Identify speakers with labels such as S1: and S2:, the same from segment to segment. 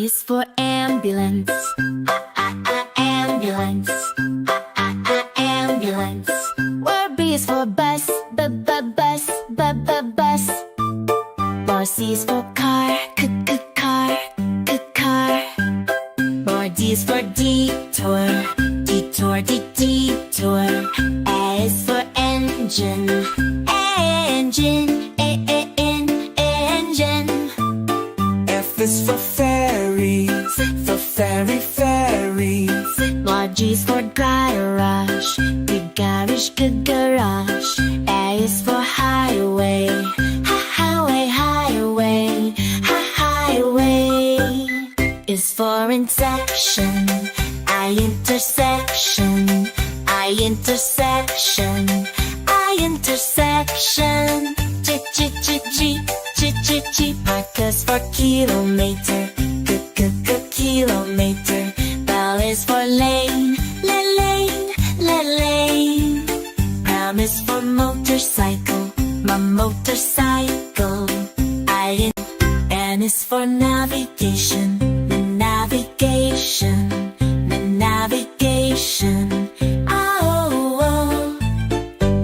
S1: is for ambulance. Ambulance. Ambulance. Where B is for bus. Bus. Bus. Or C is for car. Car. Car. Or D is for detour. Detour. A is for engine. Engine.
S2: F is for fairies. For fairies.
S1: Or G is for garage. Garage. A is for highway. Highway. Is for intersection. Intersection. G. Park is for kilometer. Kilometer. Bell is for lane. Lane. Pram is for motorcycle. Motorcycle. N is for navigation. Navigation. O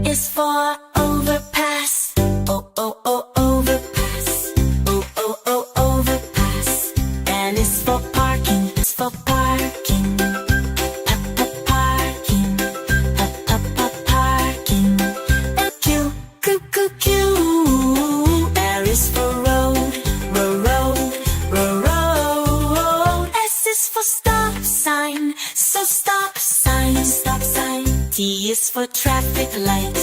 S1: is for overpass. Overpass. Overpass. N is for parking. Parking. Q. R is for road. S is for stop sign. So stop sign. T is for traffic light.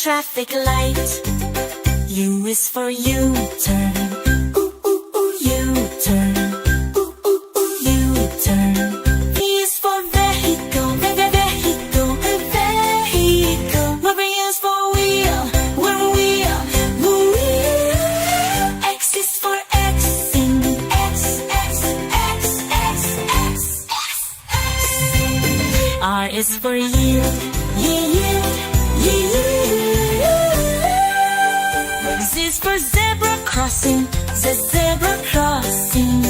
S1: Traffic light. U is for U-turn. U-turn. V is for vehicle. W is for wheel. X is for Xing. R is for yield. Z is for zebra crossing. Zebra crossing.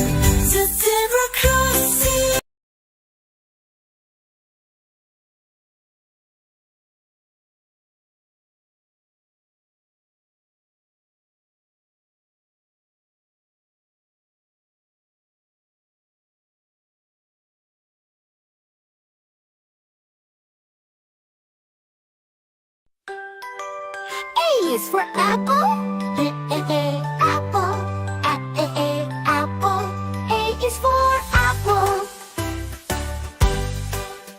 S3: A is for apple. Apple. Apple. A is for apple.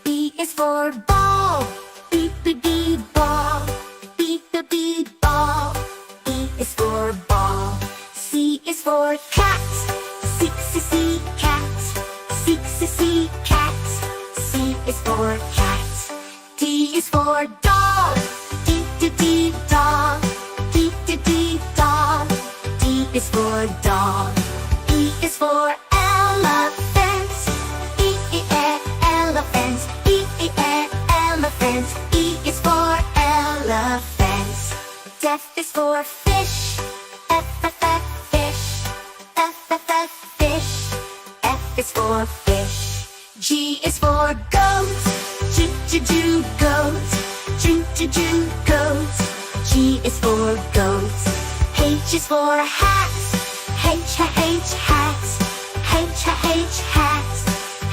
S3: B is for ball. Ball. Ball. E is for ball. C is for cat. Cat. C is for cat. D is for dog. Dog. D is for dog. E is for elephant. Elephant. E is for elephant. F is for fish. Fish. F is for fish. G is for goat. Goat. G is for goat. H is for hat. Hat.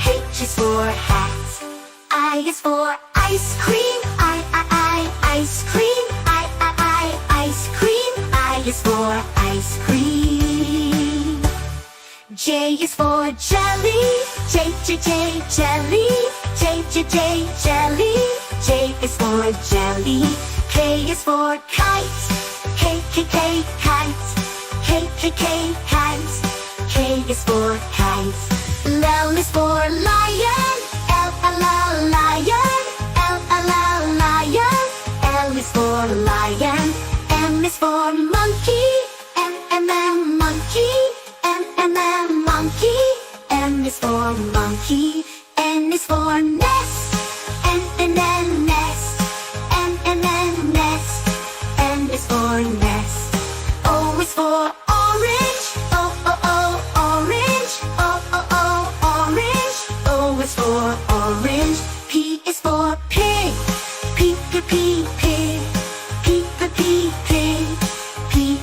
S3: H is for hat. I is for ice cream. Ice cream. I is for ice cream. J is for jelly. Jelly. J is for jelly. K is for kite. Kite. K is for kite. L is for lion. Lion. L is for lion. M is for monkey. Monkey. M is for monkey. N is for nest. Nest. N is for nest. O is for orange.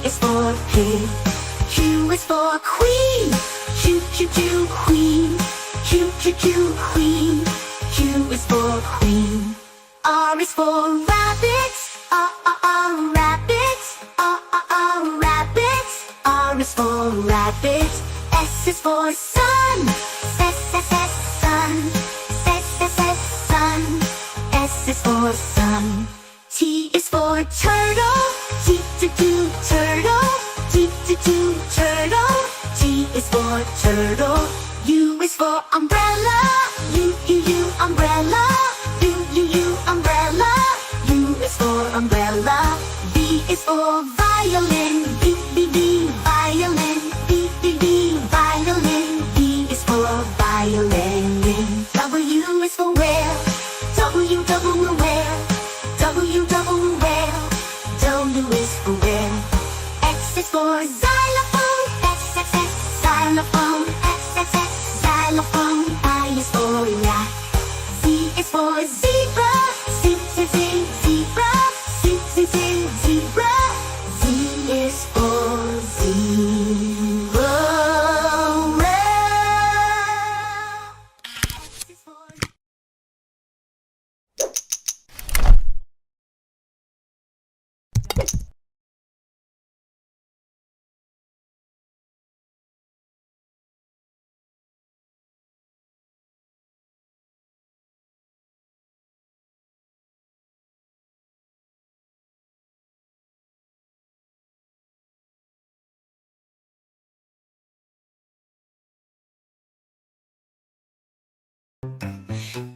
S3: is for pig. Q is for queen. Q, Q, Q, queen. Q, Q, Q, queen. Q is for queen. R is for rabbit. Rabbit. Rabbit. R is for rabbit. S is for sun. Sun. Sun. S is for sun. T is for turtle. T, T, T, turtle. T, T, T, turtle. T is for turtle. U is for umbrella. U, umbrella. U, umbrella. U is for umbrella. V is for violin. V, violin. V, violin. V is for violin. W is for whale. W, whale. W whale. W is for whale. X is for xylophone. X, xylophone. X, xylophone. I is for rat. Z is for zebra. Z, zebra. Z, zebra. Z is for zebra. X is for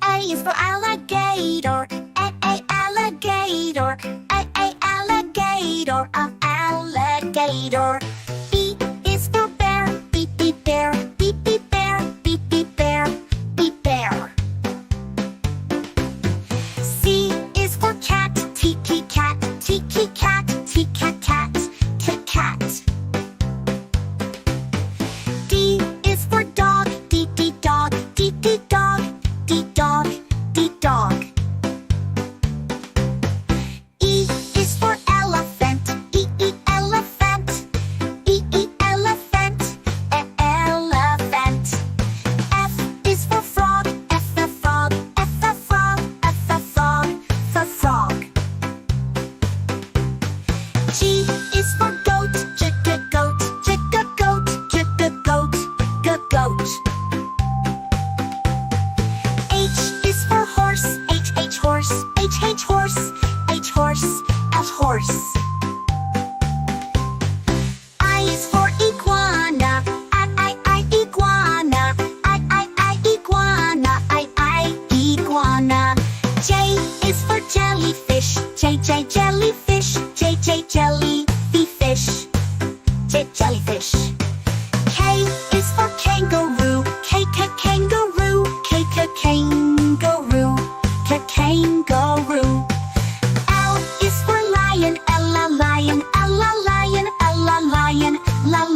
S3: A is for alligator. Alligator. Alligator. Alligator. B is for bear. Bear. Bear. Bear. Bear. C is for cat. Cat. Cat. Cat. D is for dog. Dog. Dog. E is for elephant. Elephant. Elephant. Elephant. F is for frog. Frog. Frog. G is for goat. Goat. H is for horse. Horse. I is for iguana. Iguana. Iguana. J is for jellyfish. Jellyfish. Jellyfish. K is for kangaroo. Kangaroo. L is for lion.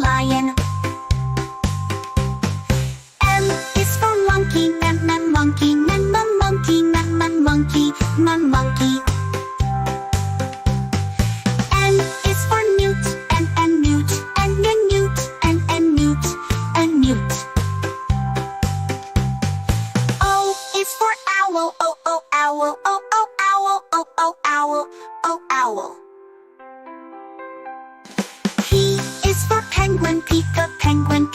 S3: Lion. M is for monkey. Monkey. N is for newt. Newt. O is for owl. Owl. P is for penguin. Penguin.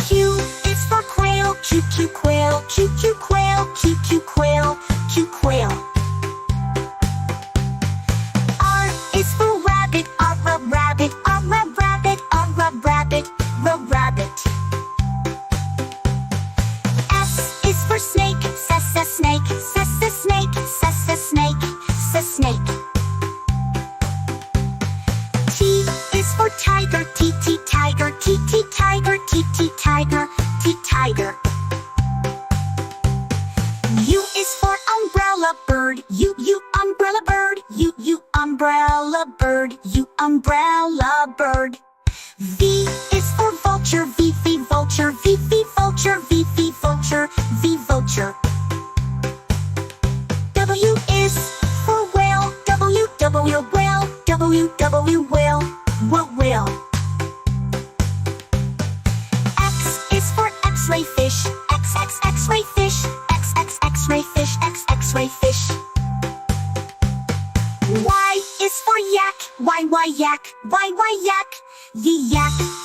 S3: Q is for quail. Quail. R is for rabbit. Rabbit. S is for snake. Snake. T is for tiger. Tiger. U is for umbrella bird. Umbrella bird. V is for vulture. Vulture. W is Y yak, Y yak. The yak